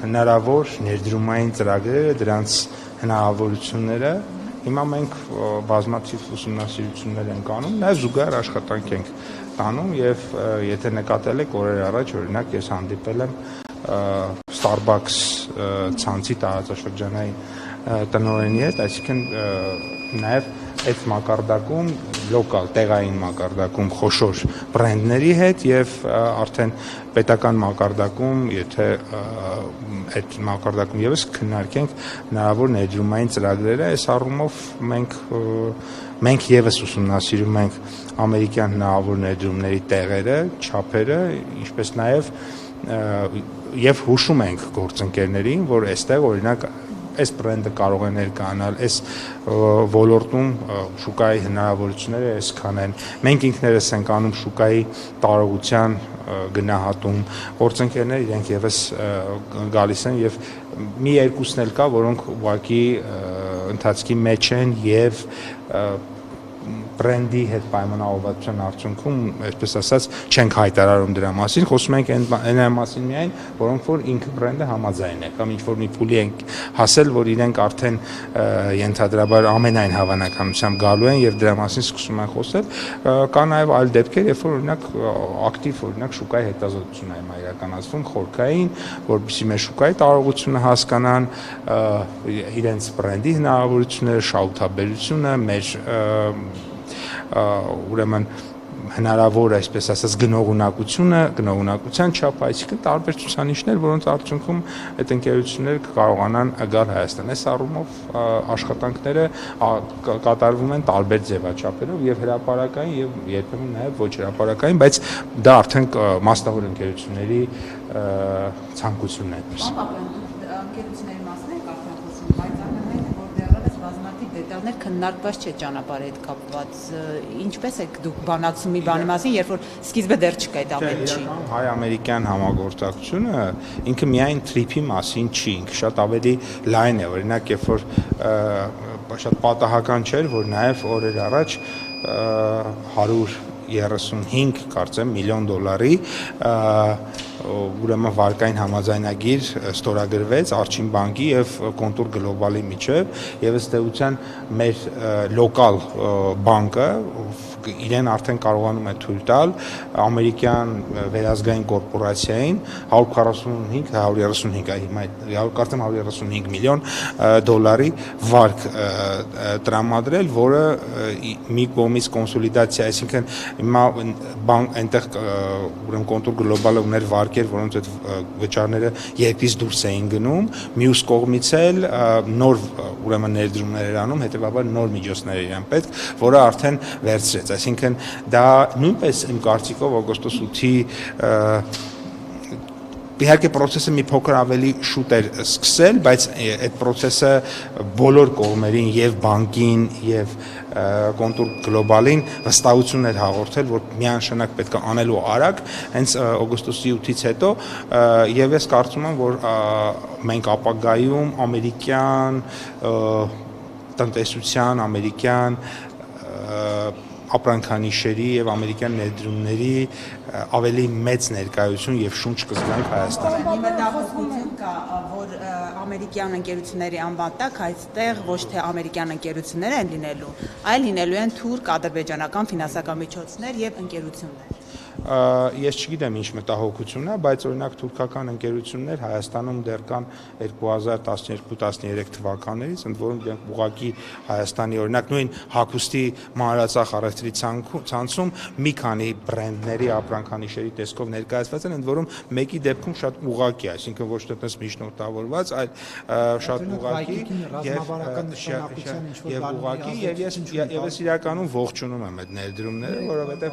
հնարավոր ներդրումային ծրագրերը, դրանց հնարավորությունները հիմա մենք բազմաթիվ ուսումնասիրություններ ենք անում, նաև զուգահեռ աշխատանք ենք տանում եւ եթե նկատել եք օրեր առաջ օրինակ ես հանդիպել եմ Starbucks ցանցի տարածաշրջանային տնօրենի հետ, այսինքն նաև այդ մակարդակում լոկալ տեղային մակարդակում խոշոր բրենդների հետ եւ արդեն պետական մակարդակում եթե այդ մակարդակում եւս քննարկենք հնարավոր ներդրումային ծրագրերը այս առումով մենք եւս ուսումնասիրում ենք ամերիկյան հնարավոր ներդրումների տեղերը, չափերը, ինչպես նաեւ եւ հուշում ենք գործընկերներին, որ այստեղ օրինակ այս բրենդը կարող է ներկայանալ, այս ոլորտում շուկայի հնարավորությունները այսքան են։ Մենք ինքներս ենք անում շուկայի տարողության գնահատում, գործընկերները իրենք եւս գալիս են եւ մի երկուսն էլ կա, որոնք ուղղակի ընթացքի մեջ են եւ բրենդի հետ պայմանավորվածության արդյունքում, այսպես ասած, չենք հայտարարում դրա մասին, խոսում ենք այն մասին միայն, որոնք որ ինքը բրենդը համաձայն է, կամ ինչ-որ մի փուլի ենք հասել, որ իրենք արդեն ենթադրաբար ամենայն հավանականությամբ գալու են եւ դրա մասին սկսում են խոսել, կա նաեւ այլ դեպքեր, երբ որ օրինակ ակտիվ օրինակ շուկայի հետազոտություն է իրականացվում խորքային, որպեսզի մեր շուկայի տարողությունը հասկանան, իրենց բրենդի հնարավորությունները, շահութաբերությունը, մեր ուրեմն հնարավոր այսպես ասած գնողունակության չափ, այսինքն տարբեր ցուցանիշներ, որոնց արդյունքում այդ ընկերությունները կարողանան գալ Հայաստան։ Այս առումով աշխատանքները կատարվում են տարբեր ձևաչափերով եւ հրապարակային եւ երբեմն նաեւ ոչ հրապարակային, բայց դա արդեն մասնավոր ընկերությունների ցանկությունն է։ Ընկերությունների մասն եք արդեն խոսում, բայց ամենայն որ դեռևս բազմաթիվ դետալներ քննարկված չէ ճանապարհի հետ կապված։ Ինչպես եք դուք բանակցում մի բանի մասին, երբ որ սկիզբը դեռ չկա այդ ամեն ինչի։ Հայ-ամերիկյան համագործակցությունը ինքը միայն թրիփի մասին չի, ինքը շատ ավելի լայն է, օրինակ երբ որ շատ պատահական չէր, որ նաև օրեր առաջ 135 կարծեմ միլիոն դոլարի ուրեմն վարկային համաձայնագիր ստորագրվեց Արչին բանկի եւ Կոնտուր գլոբալի միջեւ եւ ըստ էության մեր լոկալ բանկը իրեն արդեն կարողանում է թույլ տալ ամերիկյան վերազգային կորպորացիային 135 հիմա կարծեմ 135 միլիոն դոլարի վարկ տրամադրել, որը մի կողմից կոնսոլիդացիա, այսինքն հիմա այնտեղ ուրեմն Կոնտուր գլոբալը ուներ վարկեր, որոնց այդ վճարները երկրից դուրս էին գնում, մյուս կողմից էլ նոր ուրեմն ներդրումներ էր անում, հետեւաբար նոր միջոցներ իրան պետք, որը արդեն վերցրեց, այսինքն դա նույնպես իմ կարծիքով օգոստոս 8-ի իհարկե process-ը մի փոքր ավելի շուտ էր սկսել, բայց այդ process-ը բոլոր կողմերին եւ բանկին եւ Կոնտուր գլոբալին վստահություն էր հաղորդել, որ միանշանակ պետք է անելու արագ, հենց օգոստոսի 8-ից հետո եւ ես կարծում եմ, որ մենք ապագայում ամերիկյան տնտեսության, ամերիկյան ապրանքանիշերի եւ ամերիկյան ներդրումների ավելի մեծ ներկայություն եւ շունչ կզգանք Հայաստանում։ Մտահոգություն կա, որ ամերիկյան ընկերությունների անվան տակ այստեղ ոչ թե ամերիկյան ընկերություններ են լինելու, այլ լինելու են թուրք, ադրբեջանական ֆինանսական միջոցներ եւ ընկերություններ։ Ես չգիտեմ ինչ մտահոգություն է, բայց օրինակ թուրքական ընկերություններ Հայաստանում դեռ կան 2012-13 թվականներից, ընդ որում դրանք ուղղակի Հայաստանի օրինակ նույն հագուստի մանրածախ առևտրի ցանցում մի քանի բրենդների ապրանքանիշերի տեսքով ներկայացված են, ընդ որում մեկի դեպքում շատ ուղղակի, այսինքն ոչ թե տես միջնորդավորված, այլ շատ ուղղակի եւ ուղղակի եւ ես իրականում ողջունում եմ այդ ներդրումները, որովհետեւ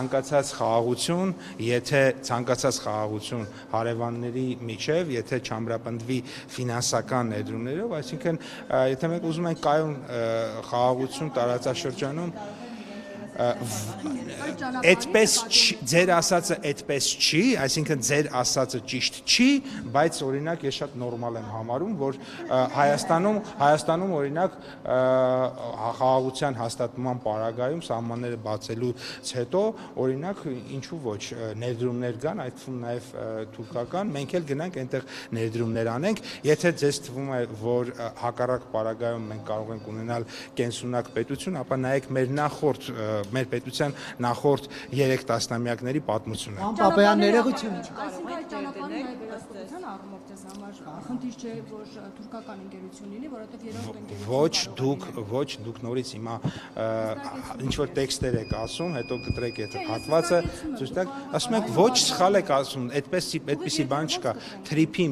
ցանկացած խաղաղություն, եթե ցանկացած խաղաղություն հարևանների միջև, եթե չամրապնդվի ֆինանսական ներդրումներով, այսինքն եթե մենք ուզում ենք կայուն խաղաղություն տարածաշրջանում այդպես ձեր ասածը այդպես չի, այսինքն ձեր ասածը ճիշտ չի, բայց օրինակ ես շատ նորմալ եմ համարում, որ Հայաստանում օրինակ խաղաղության հաստատման պարագայում սահմանները բացելուց հետո օրինակ ինչու ոչ ներդրումներ կան, այդ թվում նաև թուրքական, մենք էլ գնանք այնտեղ ներդրումներ անենք, եթե ձեզ թվում է, որ հակառակ պարագայում մենք կարող ենք ունենալ կենսունակ պետություն, ապա նայեք մեր պետության նախորդ 3 տասնամյակների պատմությունը։ Պապայան ներողություն։ Այսինքն այդ ճանապարհի հայ վերահսկողության առումով ձեզ համար խնդիր չէ, որ թուրքական ընկերություն լինի, որովհետև երրորդ ընկերություն։ Ոչ, դուք նորից հիմա ինչ որ տեքստեր եք ասում, հետո կտրեք այդ հատվածը, ցույց տակ, ասում եք ոչ սխալ եք ասում, այդպեսի բան չկա, թրիփի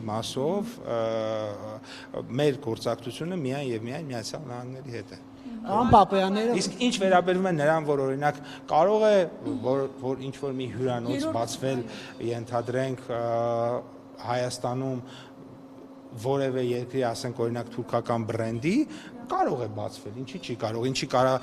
մասով մեր գործակցությունը միայն եւ միայն Միացյալ Նահանգների հետ է։ Իսկ ինչ վերաբերում է նրան, որ օրինակ կարող է որ ինչ որ մի հյուրանոց բացվել, ենթադրենք Հայաստանում որևէ երկրի, ասենք օրինակ թուրքական բրենդի, կարող է բացվել, ինչի չի կարող, ինչի կարա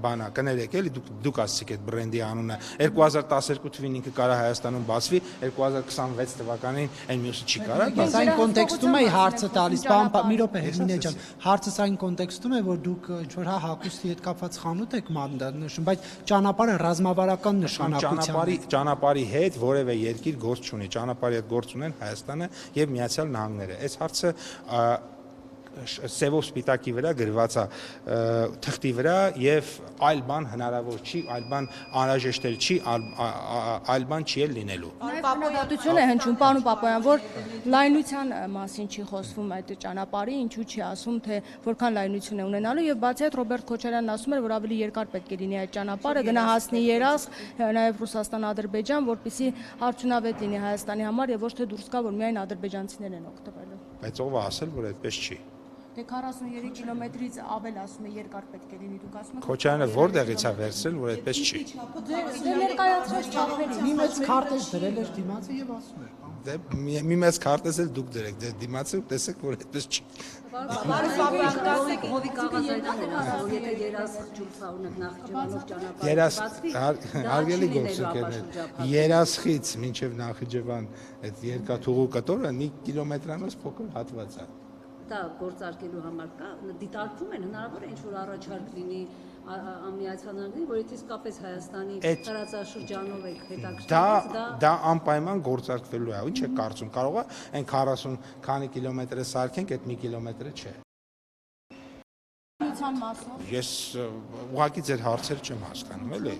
բանա, կներեք էլի, դուք ասեցիք այդ բրենդի անունը, 2012 թվին ինքը կարա Հայաստանում բացվի, 2026 թվականին այն մյուսը չի կարա։ Բայց այն կոնտեքստում է հարցը տալիս, մի րոպե Հերմինե ջան, հարցս այն կոնտեքստում է, որ դուք ինչ-որ հագուստի հետ կապված խանութ եք նշում, բայց ճանապարհը ռազմավարական նշանակության ճանապարհի հետ որևէ երկիր գործ չունի, ճանապարհի հետ գործ ունեն Հայաստանը եւ Միացյալ Նահանգները։ Այս հարցը սևով սպիտակի վրա գրված է թղթի վրա եւ այլ բան հնարավոր չի, այլ բան անհրաժեշտ չի, այլ բան չի լինելու։ Պատմություն է հնչում, պարոն Պապայան, որ լայնության մասին չի խոսվում այդ ճանապարհի, ինչու չի ասում, թե որքան լայնություն է ունենալու եւ բացի այդ Ռոբերտ Քոչարյանն ասում էր, որ ավելի երկար պետք է լինի այդ ճանապարհը, գնա հասնի Երազղ, նաեւ Ռուսաստան, Ադրբեջան, որպեսզի արդյունավետ լինի Հայաստանի համար եւ ոչ թե դուրս գա, որ միայն ադրբեջանցիներն են օգտվելու։ Բայց ով է ասել, որ այդպես չի։ Դե 43 կիլոմետրից ավել ասում է երկար պետք է լինի, դուք ասում եք։ Քոչարյանը որտեղից է վերցրել, որ այդպես չի։ Դե ներկայացրած չափերի։ մի մեծ քարտեզ դրել էր դիմացը եւ ասում էր։ Դե մի մեծ քարտեզ էլ դուք դրեք, դե դիմացը տեսեք, որ այդպես չի։ Հովի կաղազայններ ասա, որ եթե Երազղ ջուրսա ունեք Նախիջևանով ճանապարհ հարգելի գործընկերներ, Երազղից մինչև Նախիջևան այդ երկաթուղու կտորը մի կիլոմետրանոց փոքր հատված է։ Դա գործարկելու համար կա, դիտարկում են, հնարավոր է ինչ-որ առաջարկ լինի Միացյալ Նահանգների, որ իսկապես Հայաստանի տարածաշրջանով եք հետաքրքրված, դա անպայման գործարկվելու է, ինչ է կարծում, կարող է այն 40 քանի կիլոմետրը սարքենք, այդ մի կիլոմետրը չէ։ Ես ուղղակի ձեր հարցերը չեմ հասկանում, էլի։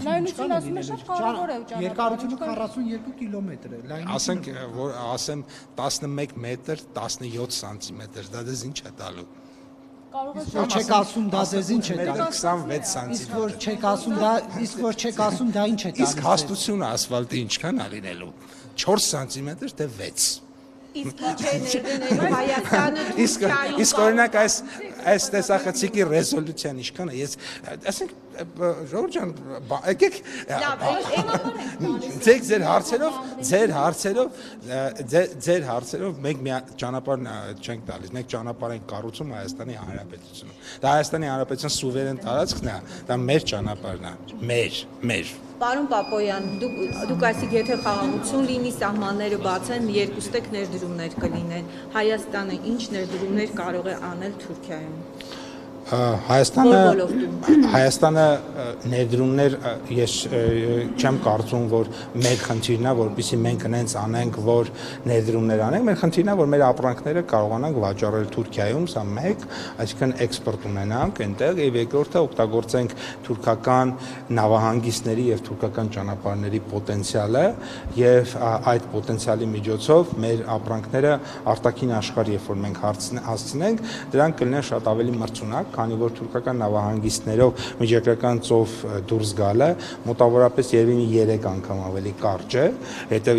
Լայնություն ասում է շատ կարևոր է ճանապարհը։ Երկարությունը 42 կիլոմետր է, Ասենք, որ ասեմ 11 մետր 17 սանտիմետր, դա դες ինչ է տալու։ Որ չեք ասում դա ձեզ ինչ է տալու։ 26 սանտիմետր։ Իսկ որ չեք ասում դա ինչ է տալու։ Իսկ հաստությունը ասֆալտի ինչքան է լինելու։ 4 սանտիմետր թե 6։ Իսկ ինչ է ներդնելու Հայաստանը Թուրքիայում։ Իսկ օրինակ այս տեսախցիկի ռեզոլյուցիան ինչքան է, ես ասենք Ժորժ ջան, եկեք ձեր հարցերով մենք մի ճանապարհ չենք տալիս, մենք ճանապարհ ենք կառուցում Հայաստանի Հանրապետությունում։ Դա Հայաստանի Հանրապետության սուվերեն տարածքն է, դա մեր ճանապարհն է, մեր։ Պարոն Պապոյան, դուք ասիք, եթե խաղաղություն լինի, սահմանները բացեն, երկուստեք ներդրումներ կլինեն։ Հայաստանը ինչ ներդրումներ կարող է անել Թուրքիայում։ Հայաստանը ներդրումներ ես չեմ կարծում, որ մեր խնդիրն է, որպեսզի մենք հենց անենք, որ ներդրումներ անենք, մեր խնդիրն է, որ մեր ապրանքները կարողանանք վաճառել Թուրքիայում, սա մեկ, այսինքն էքսպորտ ունենանք այնտեղ, եւ երկրորդը օգտագործենք թուրքական նավահանգիստների եւ թուրքական ճանապարհների պոտենցիալը եւ այդ պոտենցիալի միջոցով մեր ապրանքները արտաքին աշխարհ, երբ որ մենք հասցնենք, դրանք կլինեն շատ ավելի մրցունակ, քանի որ թուրքական նավահանգիստներով միջակայական ծով ծախսերով դուրս գալը մոտավորապես երևի 3 անգամ ավելի կարճ է,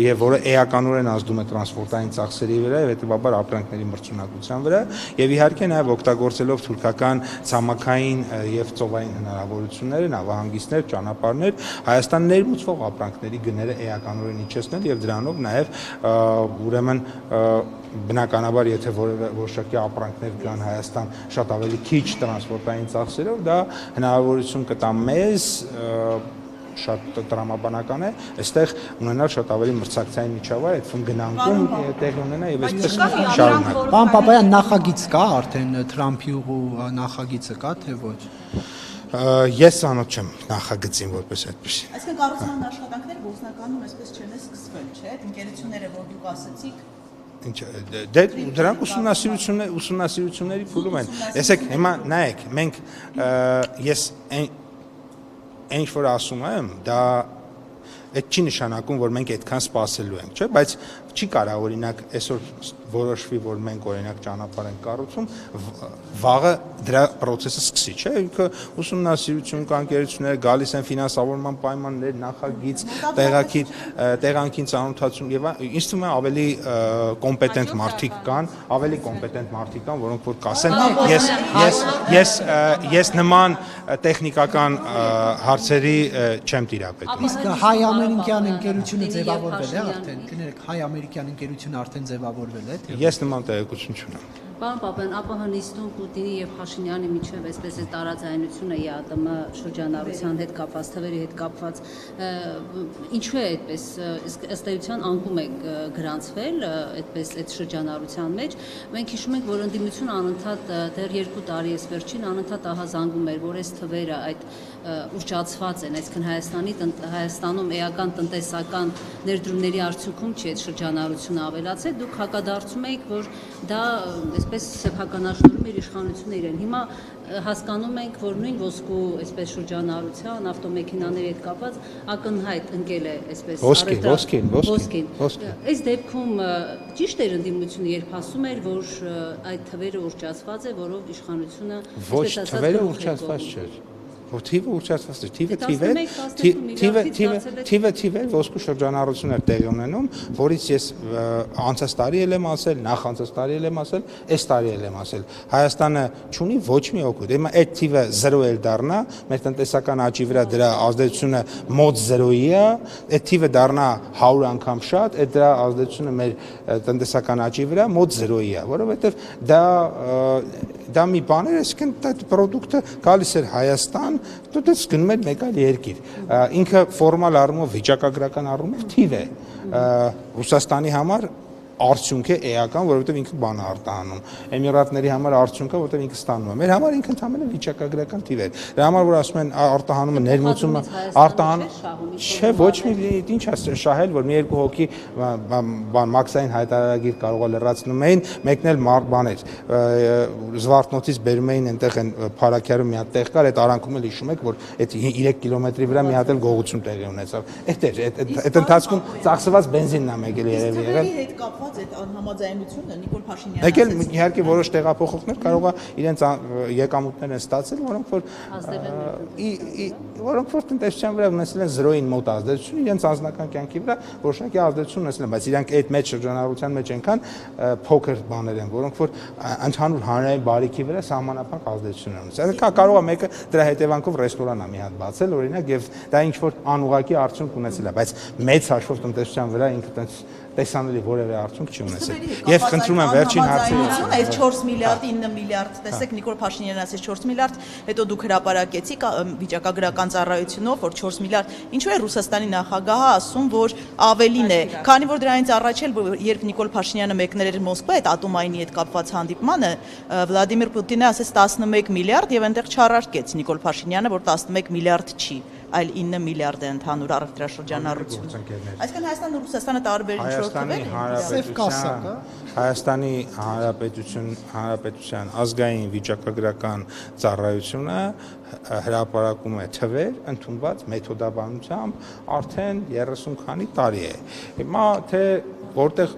եւ որը էականորեն ազդում է տրանսպորտային ծախսերի վրա եւ հետեւաբար ապրանքների մրցունակության վրա եւ իհարկե նաեւ օգտագործելով թուրքական ցամաքային եւ ծովային հնարավորությունները, նավահանգիստներ, ճանապարհներ, Հայաստան ներմուծվող ապրանքների գները էականորեն իջեցնել եւ դրանով նաեւ ուրեմն բնականաբար եթե որոշակի ապրանքներ գան Հայաստան շատ ավելի քիչ տրանսպորտային ծախսերով, դա հնարավորություն կտա մեզ շատ տրամաբանական է, այստեղ ունենալ շատ ավելի մրցակցային միջավայր, այդվում գնանկում տեղի ունենա եւ այսպես շարունակ։ Պարոն Պապայան, նախագիծ կա արդեն Թրամփի ուղու նախագիծը կա թե ոչ։ Ես անոթ չեմ նախագծին որպես այդպեսի։ Այսինքն կառուցման աշխատանքները գործնականում այսպես չեն սկսվել, չէ՞, այդ ընկերությունները, որ դուք ասացիք, դրանք ուսումնասիրությունների փուլում են։ Տեսեք, հիմա նայեք, մենք ես ինչ որ ասում եմ, դա այդ չի նշանակում, որ մենք այդքան սպասելու ենք, չէ՞, բայց չի կարող օրինակ այսօր որոշվի, որ մենք օրինակ ճանապարհ ենք կառուցում, վաղը դրա process-ը սկսի, չէ՞, ինքը ուսումնասիրություն կան, ընկերությունները գալիս են ֆինանսավորման պայմաններ, նախագիծ, տեղանքին ծանոթացում եւ ինձ թվում է ավելի կոմպետենտ մարդիկ կան, որոնք որ կասեն, ես նման տեխնիկական հարցերի չեմ տիրապետում։ Իսկ հայ-ամերիկյան ընկերությունը ձևավորվել է արդեն, կներեք, հայ-ամերիկյան ընկերությունը արդեն ձևավորվել է։ Ես նման տեղեկություն չունեմ։ Պարոն Պապյան, ԱՊՀ-նիստում Պուտինի եւ Փաշինյանի միջև այսպես է տարաձայնությունը ԵԱՏՄ շրջանառության հետ կապված, թվերի հետ կապված, ինչու է այդպես, ըստ էության անկում է գրանցվել այդպես այդ շրջանառության մեջ։ Մենք հիշում ենք, որ ընդդիմությունը անընդհատ դեռ 2 տարի էս վերջին անընդհատ ահազանգում էր, որ այս թվերը այդ ուռճացված են, այսինքն Հայաստանում էական տնտեսական ներդրումների արդյունքում չի այդ շրջանառությունը ավելացել, դուք հակադարձում եք, որ դա այսպես սեփականաշնորհում իր իշխանությունը իրեն։ Հիմա հասկանում ենք, որ նույն ոսկու այսպես շրջանառության, ավտոմեքենաների հետ կապված ակնհայտ ընկել է այսպես ոսկին։ Այս դեպքում ճիշտ էր ընդդիմությունը, երբ ասում էր, որ այդ թվերը ուռճացված է, որով իշխանությունը ոչ թվերը ուռճացված չէր։ Թիվը ուռճացված էր, թիվը ոսկու շրջանառություն էր տեղի ունենում, որից ես անցած տարի եմ ասել, նախ անցած տարի եմ ասել, այս տարի եմ ասել։ Հայաստանը չունի ոչ մի օգուտ։ Հիմա այդ թիվը 0 էլ դառնա, մեր տնտեսական աճի վրա դրա ազդեցությունը մոտ 0-ի է, այդ թիվը դառնա 100 անգամ շատ, այդ դրա ազդեցությունը մեր տնտեսական աճի վրա մոտ 0-ի է, որովհետև դա մի բան էր, այսինքն այդ պրոդուկտը գալիս էր Հայաստան, դուք գնում եք մեկ այլ երկիր։ Ինքը ֆորմալ առումով վիճակագրական առումով թիվ է։ Ռուսաստանի համար արդյունք է էական, որովհետև ինքը բան է արտահանում։ Էմիրատների համար արդյունք է, որովհետև ինքը ստանում է։ Մեր համար ինքը ընդհանրապես վիճակագրական թիվ է։ Դրա համար որ ասում են արտահանումը, ներմուծումը, արտահանում, չէ, ոչ մի ինչ է շահել, որ մի երկու հոգի բան մաքսային հայտարարագիր կարող է լրացնում էին, մեկն էլ բան էր։ Զվարթնոցից բերում էին այնտեղ են Փարաքյարում մի հատ տեղ կար, այդ արանքում էլ հիշում եք, որ այդ 3 կիլոմետրի վրա մի հատ էլ գողություն տեղի ունեցավ։ Այդ ընթացքում ծախսված բենզինն է մեկ էլ երևի եղել։ այդ անհամաձայնությունը Նիկոլ Փաշինյանը։ Եկել իհարկե որոշ տեղափոխողներ կարող է իրենց եկամուտներ են ստացել, որոնք որ տնտեսության վրա ունեցել են 0-ին մոտ ազդեցություն, իրենց անձնական կյանքի վրա որոշակի ազդեցություն ունեցել են, բայց իրանք այդ մեջ շրջանառության մեջ այնքան փոքր բաներ են, որոնք որ ընդհանուր հանրային բարիքի վրա սահմանափակ ազդեցություն են ունեցել։ Կարող է մեկը դրա հետևանքով ռեստորան մի հատ բացել, օրինակ, եւ դա ինչ որ անուղղակի արդյունք ունեցել է, բայց մեծ հաշվով տնտեսության վրա ինքը տեսանելի որևէ արդյունք չի ունեցել։ Եվ խնդրում եմ վերջին հարցը։ Այդ 4 միլիարդ, 9 միլիարդ, տեսեք Նիկոլ Փաշինյանն ասեց 4 միլիարդ, հետո դուք հրապարակեցիք վիճակագրական ծառայությունով, որ 4 միլիարդ։ Ինչու է Ռուսաստանի նախագահը ասում, որ ավելին է, քանի որ դրանից առաջ էլ երբ Նիկոլ Փաշինյանը մեկներ էր Մոսկվա այդ ատոմայինի հետ կապված հանդիպմանը, Վլադիմիր Պուտինը ասեց 11 միլիարդ եւ այնտեղ չառարկեց Նիկոլ Փաշինյանը, որ 11 միլիարդ չի, այլ 9 միլիարդ է ընդհանուր առևտրաշրջանառություն։ Այսինքն Հայաստանն ու Ռուսաստանը տարբեր ինչ-որ թվեր են։ Հայաստանի Հանրապետության ազգային վիճակագրական ծառայությունը հրապարակում է թվեր ընդունված մեթոդաբանությամբ արդեն 30 քանի տարի է։ Հիմա թե որտեղ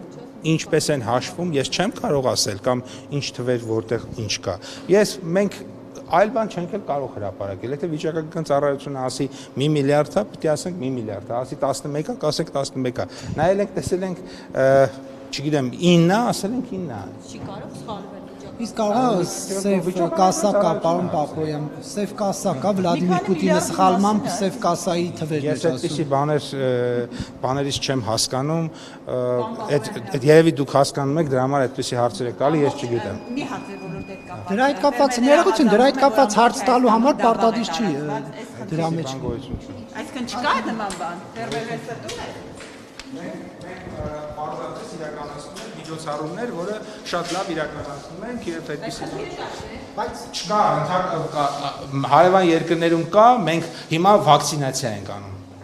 ինչպես են հաշվում, ես չեմ կարող ասել կամ ինչ թվեր որտեղ ինչ կա։ Մենք այլ բան չենք էլ կարող հրապարակել։ Եթե վիճակագրական ծառայությունը ասի 1 միլիարդ է, պիտի ասենք 1 միլիարդ է, ասի 11-ա, կասենք 11-ա։ Նայել ենք, տեսել ենք, չգիտեմ, 9-ա, ասել ենք 9-ա։ Չի կարող սխալվել։ Իսկ կարող սև կասա կա, պարոն Պապոյան, սև կասա կա, Վլադիմիր Պուտինը սխալմամբ սև կասայի թվերն է Ես այդպիսի բաներից չեմ հասկանում, այդ երևի դուք հասկանում եք, դրա համար այդպիսի հարցեր եք տալի, ես չգիտեմ։ Մի հարց է ոլորտի հետ կապված։ Դրա հետ կապված ներողություն, դրա հետ կապված հարց տալու համար պարտադիր չի դրա մեջ։ Այսինքն չկա նման բան։ Տերվելեսը դու ես։ Պարզապես իրականացնում ենք միջոցառումներ, որը շատ լավ իրականացնում ենք եւ այդպեսի բայց չկա հարևան երկրներում կա, մենք հիմա վակցինացիա ենք անում